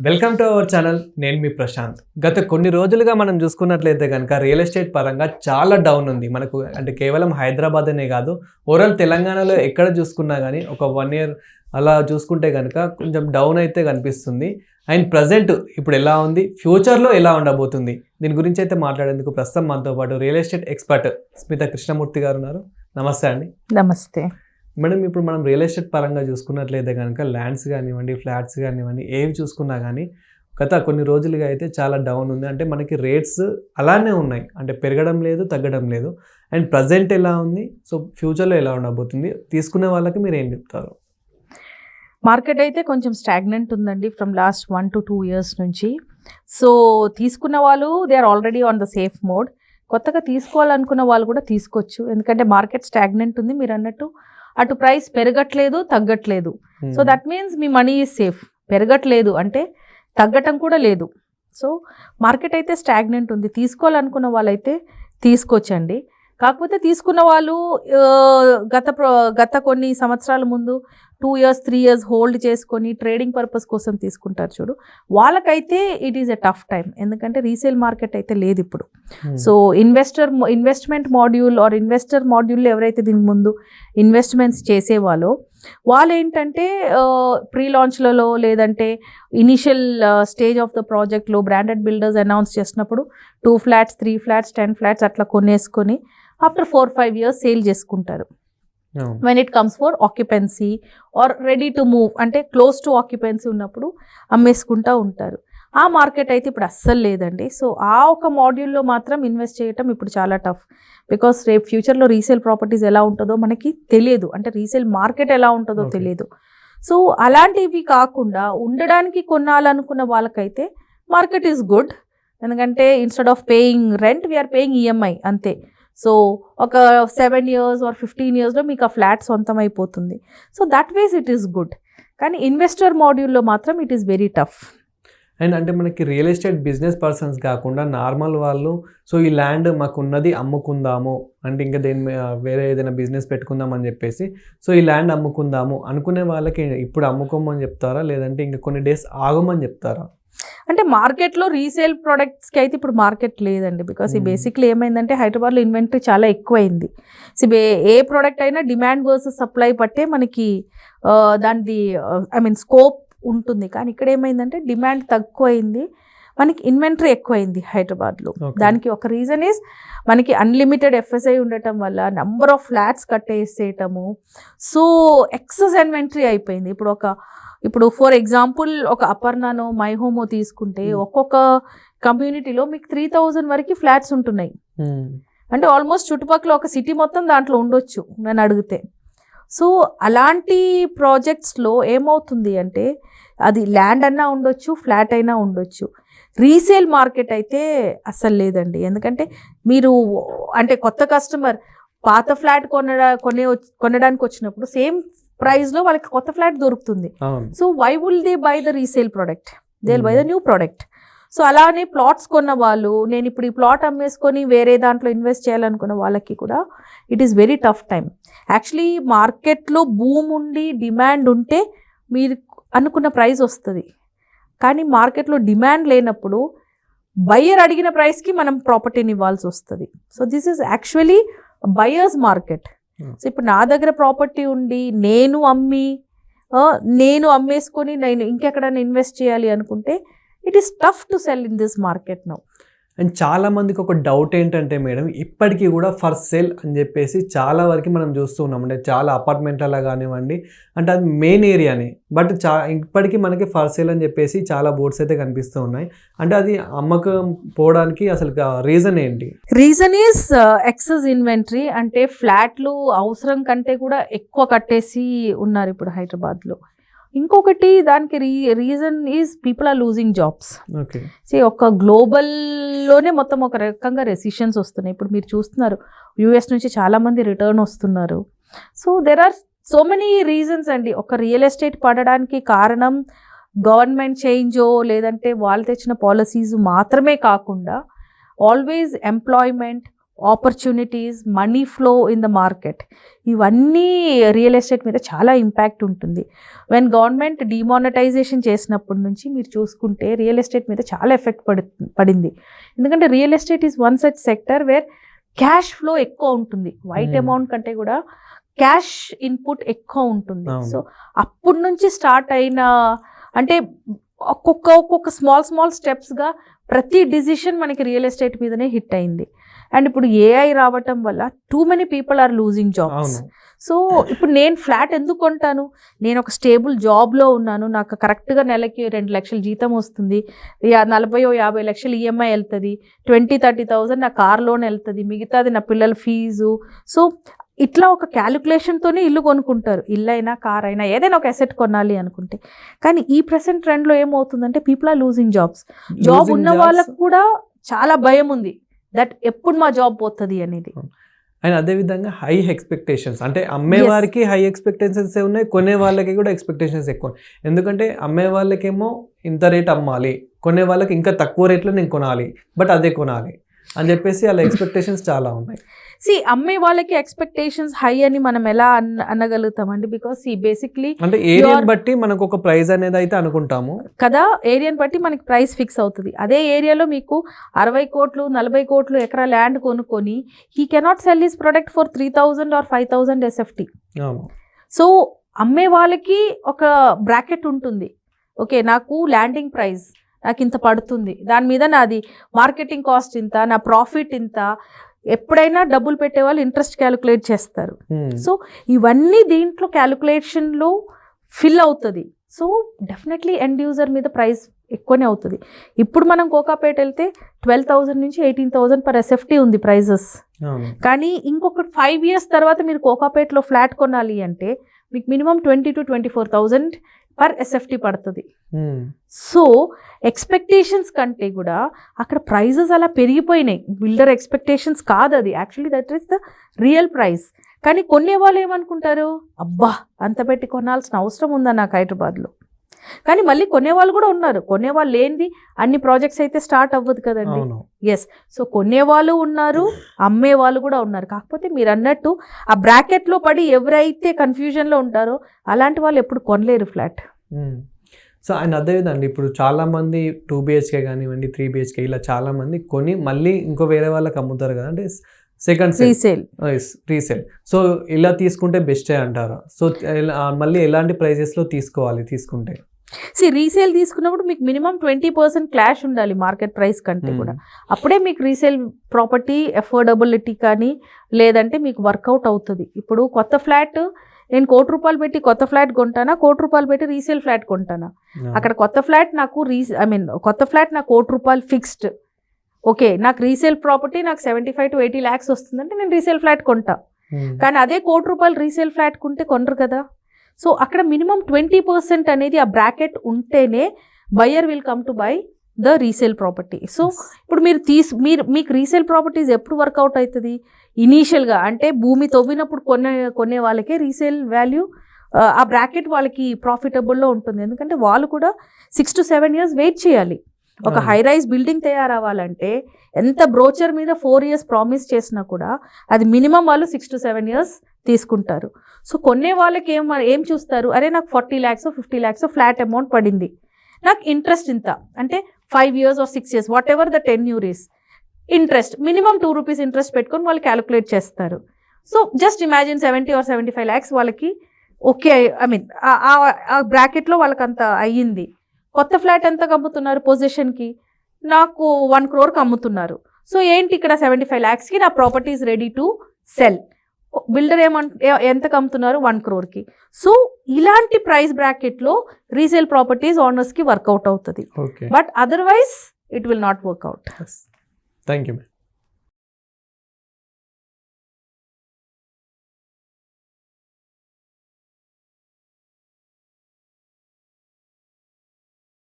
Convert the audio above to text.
Welcome to our channel. నేను మీ ప్రశాంత్. గత కొన్ని రోజులుగా మనం చూసుకున్నట్లయితే కనుక రియల్ ఎస్టేట్ పరంగా చాలా డౌన్ ఉంది మనకు. అంటే కేవలం హైదరాబాద్ అనే కాదు, ఓవరాల్ తెలంగాణలో ఎక్కడ చూసుకున్నా కానీ ఒక 1 year అలా చూసుకుంటే కనుక కొంచెం డౌన్ అయితే కనిపిస్తుంది. అండ్ ప్రజెంట్ ఇప్పుడు ఎలా ఉంది, ఫ్యూచర్లో ఎలా ఉండబోతుంది, దీని గురించి అయితే మాట్లాడేందుకు ప్రస్తుతం మనతో పాటు real estate expert Smitha Krishnamurthy garu ఉన్నారు. నమస్తే అండి. నమస్తే మేడం, ఇప్పుడు మనం రియల్ ఎస్టేట్ పరంగా చూసుకున్నట్లయితే కనుక ల్యాండ్స్ కానివ్వండి, ఫ్లాట్స్ కానివ్వండి, ఏవి చూసుకున్నా కానీ గత కొన్ని రోజులుగా అయితే చాలా డౌన్ ఉంది. అంటే మనకి రేట్స్ అలానే ఉన్నాయి, అంటే పెరగడం లేదు, తగ్గడం లేదు. అండ్ ప్రజెంట్ ఎలా ఉంది, సో ఫ్యూచర్లో ఎలా ఉండబోతుంది, తీసుకునే వాళ్ళకి మీరు ఏం చెప్తారు? మార్కెట్ అయితే కొంచెం స్టాగ్నెంట్ ఉందండి ఫ్రమ్ లాస్ట్ 1 to 2 years నుంచి. సో తీసుకున్న వాళ్ళు they are already on the safe mode. కొత్తగా తీసుకోవాలనుకున్న వాళ్ళు కూడా తీసుకోవచ్చు, ఎందుకంటే మార్కెట్ స్టాగ్నెంట్ ఉంది. మీరు అన్నట్టు అటు ప్రైస్ పెరగట్లేదు, తగ్గట్లేదు. సో దట్ మీన్స్ మీ మనీ ఈజ్ సేఫ్. పెరగట్లేదు అంటే తగ్గటం కూడా లేదు. సో మార్కెట్ అయితే స్టాగ్నెంట్ ఉంది. తీసుకోవాలనుకున్న వాళ్ళైతే తీసుకోవచ్చండి. కాకపోతే తీసుకున్న వాళ్ళు గత కొన్ని సంవత్సరాల ముందు 2 years 3 years హోల్డ్ చేసుకొని ట్రేడింగ్ పర్పస్ కోసం తీసుకుంటారు చూడు, వాళ్ళకైతే it is a tough time. ఎందుకంటే రీసేల్ మార్కెట్ అయితే లేదు ఇప్పుడు. So investment module or investor మాడ్యూల్లో ఎవరైతే దీని ముందు ఇన్వెస్ట్మెంట్స్ చేసేవాళ్ళో వాళ్ళు ఏంటంటే ప్రీ లాంచ్లలో లేదంటే ఇనిషియల్ స్టేజ్ ఆఫ్ ద ప్రాజెక్ట్లో బ్రాండెడ్ బిల్డర్స్ అనౌన్స్ చేసినప్పుడు 2 flats 3 flats 10 flats అట్లా కొనేసుకొని ఆఫ్టర్ 4-5 years సేల్ చేసుకుంటారు. When it comes for occupancy or ready to move, అంటే క్లోజ్ టు ఆక్యుపెన్సీ ఉన్నప్పుడు అమ్మేసుకుంటూ ఉంటారు. ఆ మార్కెట్ అయితే ఇప్పుడు అస్సలు లేదండి. సో ఆ ఒక మాడ్యూల్లో మాత్రం ఇన్వెస్ట్ చేయటం ఇప్పుడు చాలా టఫ్. బికాస్ రేపు ఫ్యూచర్లో రీసేల్ ప్రాపర్టీస్ ఎలా ఉంటుందో మనకి తెలియదు, అంటే రీసేల్ మార్కెట్ ఎలా ఉంటుందో తెలియదు. సో అలాంటివి కాకుండా ఉండడానికి కొనాలనుకున్న వాళ్ళకైతే మార్కెట్ ఈజ్ గుడ్. ఎందుకంటే instead of paying rent we're paying EMI అంతే. సో ఒక 7 years or 15 yearsలో మీకు ఆ ఫ్లాట్ సొంతం అయిపోతుంది. So that ways it is good. కానీ ఇన్వెస్టర్ మాడ్యూల్లో మాత్రం it is very tough. And అంటే మనకి రియల్ ఎస్టేట్ బిజినెస్ పర్సన్స్ కాకుండా నార్మల్ వాళ్ళు, సో ఈ ల్యాండ్ మాకు ఉన్నది అమ్ముకుందాము అంటే ఇంకా వేరే ఏదైనా బిజినెస్ పెట్టుకుందాం అని చెప్పేసి, సో ఈ ల్యాండ్ అమ్ముకుందాము అనుకునే వాళ్ళకి ఇప్పుడు అమ్ముకోమని చెప్తారా, లేదంటే ఇంకా కొన్ని డేస్ ఆగమని చెప్తారా? అంటే మార్కెట్లో రీసేల్ ప్రొడక్ట్స్కి అయితే ఇప్పుడు మార్కెట్ లేదండి. బికాస్ ఈ బేసిక్లీ ఏమైందంటే హైదరాబాద్లో ఇన్వెంటరీ చాలా ఎక్కువైంది. సో ఏ ప్రోడక్ట్ అయినా డిమాండ్ వర్సెస్ సప్లై పట్టే మనకి దానిది స్కోప్ ఉంటుంది. కానీ ఇక్కడ ఏమైందంటే డిమాండ్ తక్కువైంది, మనకి ఇన్వెంటరీ ఎక్కువైంది హైదరాబాద్లో. దానికి ఒక రీజన్ ఈజ్ మనకి అన్లిమిటెడ్ ఎఫ్ఎస్ఐ ఉండటం వల్ల నెంబర్ ఆఫ్ ఫ్లాట్స్ కట్టేసేయటము. సో ఎక్సెస్ ఇన్వెంటరీ అయిపోయింది. ఇప్పుడు ఫర్ ఎగ్జాంపుల్ ఒక అపర్ణనో మై హోమో తీసుకుంటే ఒక్కొక్క కమ్యూనిటీలో మీకు 3000 వరకు ఫ్లాట్స్ ఉంటున్నాయి. అంటే ఆల్మోస్ట్ చుట్టుపక్కల ఒక సిటీ మొత్తం దాంట్లో ఉండొచ్చు నేను అడిగితే. సో అలాంటి ప్రాజెక్ట్స్లో ఏమవుతుంది అంటే అది ల్యాండ్ అన్నా ఉండొచ్చు, ఫ్లాట్ అయినా ఉండొచ్చు. రీసేల్ మార్కెట్ అయితే అస్సలు లేదండి. ఎందుకంటే మీరు అంటే కొత్త కస్టమర్ పాత ఫ్లాట్ కొనడానికి వచ్చినప్పుడు సేమ్ ప్రైస్లో వాళ్ళకి కొత్త ఫ్లాట్ దొరుకుతుంది. So why will they buy the resale product, they will buy the new product. So అలానే ప్లాట్స్ కొన్న వాళ్ళు, నేను ఇప్పుడు ఈ ప్లాట్ అమ్మేసుకొని వేరే దాంట్లో ఇన్వెస్ట్ చేయాలనుకున్న వాళ్ళకి కూడా it is very tough time. Actually మార్కెట్లో బూమ్ ఉండి డిమాండ్ ఉంటే మీరు అనుకున్న ప్రైస్ వస్తుంది. కానీ మార్కెట్లో డిమాండ్ లేనప్పుడు బయ్యర్ అడిగిన ప్రైస్కి మనం ప్రాపర్టీని ఇవ్వాల్సి వస్తుంది. So this is actually buyers market. So ఇప్పుడు నా దగ్గర ప్రాపర్టీ ఉండి నేను అమ్మేసుకొని నేను ఇంకెక్కడైనా ఇన్వెస్ట్ చేయాలి అనుకుంటే it is tough to cell in this market now. And చాలామందికి ఒక డౌట్ ఏంటంటే మేడం, ఇప్పటికీ కూడా ఫర్ సేల్ అని చెప్పేసి చాలా వరకు మనం చూస్తూ ఉన్నాం. అంటే చాలా అపార్ట్మెంట్లలో కానివ్వండి, అంటే అది మెయిన్ ఏరియానే, బట్ ఇప్పటికీ మనకి ఫర్ సేల్ అని చెప్పేసి చాలా బోర్డ్స్ అయితే కనిపిస్తూ ఉన్నాయి. అంటే అది అమ్మకం పోవడానికి అసలు రీజన్ ఏంటి? Reason is excess inventory. అంటే ఫ్లాట్లు అవసరం కంటే కూడా ఎక్కువ కట్టేసి ఉన్నారు ఇప్పుడు హైదరాబాద్లో. ఇంకొకటి దానికి reason is people are losing jobs. ఒక గ్లోబల్లోనే మొత్తం ఒక రకంగా రెసిషన్స్ వస్తున్నాయి. ఇప్పుడు మీరు చూస్తున్నారు యూఎస్ నుంచి చాలామంది రిటర్న్ వస్తున్నారు. So there are so many reasons అండి. ఒక రియల్ ఎస్టేట్ పడడానికి కారణం గవర్నమెంట్ చేంజో లేదంటే వాళ్ళు తెచ్చిన పాలసీస్ మాత్రమే కాకుండా always employment, opportunities, money flow in the market, ఇవన్నీ రియల్ ఎస్టేట్ మీద చాలా ఇంపాక్ట్ ఉంటుంది. వెన్ గవర్నమెంట్ డిమానిటైజేషన్ చేసినప్పటి నుంచి మీరు చూసుకుంటే రియల్ ఎస్టేట్ మీద చాలా ఎఫెక్ట్ పడింది. ఎందుకంటే real estate is one such sector where cash flow ఎక్కువ ఉంటుంది. వైట్ అమౌంట్ కంటే కూడా క్యాష్ ఇన్పుట్ ఎక్కువ ఉంటుంది. సో అప్పటి నుంచి స్టార్ట్ అయిన అంటే ఒక్కొక్క స్మాల్ స్టెప్స్గా ప్రతి డిసిషన్ మనకి రియల్ ఎస్టేట్ మీదనే హిట్ అయింది. అండ్ ఇప్పుడు ఏఐ రావటం వల్ల too many people are losing jobs. So ఇప్పుడు నేను ఫ్లాట్ ఎందుకు కొంటాను? నేను ఒక స్టేబుల్ జాబ్లో ఉన్నాను, నాకు కరెక్ట్గా నెలకి 2 లక్షల జీతం వస్తుంది, 40-50 లక్షలు ఈఎంఐ వెళ్తుంది, 20-30,000 నా కార్ లోన్ వెళ్తుంది, మిగతాది నా పిల్లల ఫీజు. సో ఇట్లా ఒక క్యాలిక్యులేషన్తోనే ఇల్లు కొనుక్కుంటారు. ఇల్లు అయినా కార్ అయినా ఏదైనా ఒక అసెట్ కొనాలి అనుకుంటే. కానీ ఈ ప్రెసెంట్ ట్రెండ్లో ఏమవుతుందంటే people are losing jobs. Job ఉన్న వాళ్ళకు కూడా చాలా భయం ఉంది దట్ ఎప్పుడు మా జాబ్ పోతుంది అనేది. అండ్ అదేవిధంగా హై ఎక్స్పెక్టేషన్స్, అంటే అమ్మే వారికి హై ఎక్స్పెక్టేషన్స్ ఉన్నాయి, కొనే వాళ్ళకి కూడా ఎక్స్పెక్టేషన్స్ ఎక్కువ. ఎందుకంటే అమ్మే వాళ్ళకేమో ఇంత రేట్ అమ్మాలి, కొనే వాళ్ళకి ఇంకా తక్కువ రేట్లో నేను కొనాలి, బట్ అదే కొనాలి అని చెప్పేసి అలా ఎక్స్పెక్టేషన్స్ చాలా ఉన్నాయి. అమ్మే వాళ్ళకి ఎక్స్పెక్టేషన్స్ హై అని మనం ఎలా అనగలుగుతామండి? బికాస్ బేసిక్లీ అంటే ఏరియాని బట్టి మనకు ఒక ప్రైస్ అనేది అయితే అనుకుంటాము కదా, ఏరియాని బట్టి మనకి ప్రైస్ ఫిక్స్ అవుతుంది. అదే ఏరియాలో మీకు 60 కోట్లు 40 కోట్లు ఎకరా ల్యాండ్ కొనుక్కొని he cannot cell his product for 3,000 or 5,000 SFT. So అమ్మే వాళ్ళకి ఒక బ్రాకెట్ ఉంటుంది. ఓకే, నాకు ల్యాండింగ్ ప్రైస్ నాకు ఇంత పడుతుంది, దాని మీద నాది మార్కెటింగ్ కాస్ట్ ఇంత, నా ప్రాఫిట్ ఇంత. ఎప్పుడైనా డబ్బులు పెట్టే వాళ్ళు ఇంట్రెస్ట్ క్యాలిక్యులేట్ చేస్తారు. సో ఇవన్నీ దీంట్లో క్యాలిక్యులేషన్లో ఫిల్ అవుతుంది. సో డెఫినెట్లీ ఎండ్ యూజర్ మీద ప్రైస్ ఎక్కువనే అవుతుంది. ఇప్పుడు మనం కోకాపేట వెళ్తే 12,000 నుంచి 18,000 per SFT ఉంది ప్రైజెస్. కానీ ఇంకొక 5 years తర్వాత మీరు కోకాపేటలో ఫ్లాట్ కొనాలి అంటే మీకు మినిమం 20,000 to 24,000 per SFT పడుతుంది. సో ఎక్స్పెక్టేషన్స్ కంటే కూడా అక్కడ ప్రైజెస్ అలా పెరిగిపోయినాయి. బిల్డర్ ఎక్స్పెక్టేషన్స్ కాదు అది, actually that is the real price. కానీ కొనే వాళ్ళు ఏమనుకుంటారు, అబ్బా అంత పెట్టి కొనాల్సిన అవసరం ఉందా నాకు హైదరాబాద్లో. కానీ మళ్ళీ కొనేవాళ్ళు కూడా ఉన్నారు. కొనేవాళ్ళు లేనిది అన్ని ప్రాజెక్ట్స్ అయితే స్టార్ట్ అవ్వదు కదండి. ఎస్, సో కొనేవాళ్ళు ఉన్నారు, అమ్మే వాళ్ళు కూడా ఉన్నారు. కాకపోతే మీరు అన్నట్టు ఆ బ్రాకెట్లో పడి ఎవరైతే కన్ఫ్యూజన్లో ఉంటారో అలాంటి వాళ్ళు ఎప్పుడు కొనలేరు ఫ్లాట్. సో అండ్ అదేవిధంగా ఇప్పుడు చాలామంది 2 BHK కానివ్వండి 3 BHK ఇలా చాలామంది కొని మళ్ళీ ఇంకో వేరే వాళ్ళకి అమ్ముతారు కదా, అంటే సెకండ్ రీసేల్. సో ఇలా తీసుకుంటే బెస్టే అంటారా? సో మళ్ళీ ఎలాంటి ప్రైజెస్లో తీసుకోవాలి తీసుకుంటే? రీసేల్ తీసుకున్నప్పుడు మీకు మినిమం 20% క్లాష్ ఉండాలి మార్కెట్ ప్రైస్ కంటే కూడా. అప్పుడే మీకు రీసేల్ ప్రాపర్టీ ఎఫోర్డబిలిటీ కానీ లేదంటే మీకు వర్కౌట్ అవుతుంది. ఇప్పుడు కొత్త ఫ్లాట్ నేను ₹1,00,00,000 పెట్టి కొత్త ఫ్లాట్ కొంటానా, ₹1,00,00,000 పెట్టి రీసేల్ ఫ్లాట్ కొంటానా? అక్కడ కొత్త ఫ్లాట్ నాకు కొత్త ఫ్లాట్ నాకు ₹1,00,00,000 ఫిక్స్డ్. ఓకే, నాకు రీసేల్ ప్రాపర్టీ నాకు 75 to 80 lakhs వస్తుందంటే నేను రీసేల్ ఫ్లాట్ కొంటా. కానీ అదే ₹1,00,00,000 రీసేల్ ఫ్లాట్ కొంటే కొనరు కదా. సో అక్కడ మినిమం 20% అనేది ఆ బ్రాకెట్ ఉంటేనే buyer will come to buy the resale property. So ఇప్పుడు మీకు రీసేల్ ప్రాపర్టీస్ ఎప్పుడు వర్కౌట్ అవుతుంది? ఇనీషియల్గా అంటే భూమి తవ్వినప్పుడు కొనే వాళ్ళకే రీసేల్ వాల్యూ ఆ బ్రాకెట్ వాళ్ళకి ప్రాఫిటబుల్లో ఉంటుంది. ఎందుకంటే వాళ్ళు కూడా 6 to 7 years వెయిట్ చేయాలి. ఒక హై రైజ్ బిల్డింగ్ తయారవ్వాలంటే ఎంత బ్రోచర్ మీద 4 years ప్రామిస్ చేసినా కూడా అది మినిమం వాళ్ళు 6 to 7 years తీసుకుంటారు. సో కొనే వాళ్ళకి ఏం చూస్తారు, అరే నాకు 40 lakhs 50 lakhs ఫ్లాట్ అమౌంట్ పడింది, నాకు ఇంట్రెస్ట్ ఇంత, అంటే 5 years or 6 years what ever the tenure is, interest minimum ₹2 interest పెట్టుకొని వాళ్ళు క్యాలిక్యులేట్ చేస్తారు. So just imagine 70 or 75 lakhs వాళ్ళకి ఓకే, ఆ బ్రాకెట్లో వాళ్ళకి అంత అయ్యింది. కొత్త ఫ్లాట్ ఎంతకు అమ్ముతున్నారు పొజిషన్కి? నాకు 1 crore అమ్ముతున్నారు. సో ఏంటి ఇక్కడ 75 lakhsకి నా property is ready to sell. Builder ఎంతకు అమ్ముతున్నారు? 1 crore. సో ఇలాంటి ప్రైస్ బ్రాకెట్లో రీసేల్ ప్రాపర్టీస్ ఓనర్స్కి వర్కౌట్ అవుతుంది. But otherwise it will not work out. Thank you.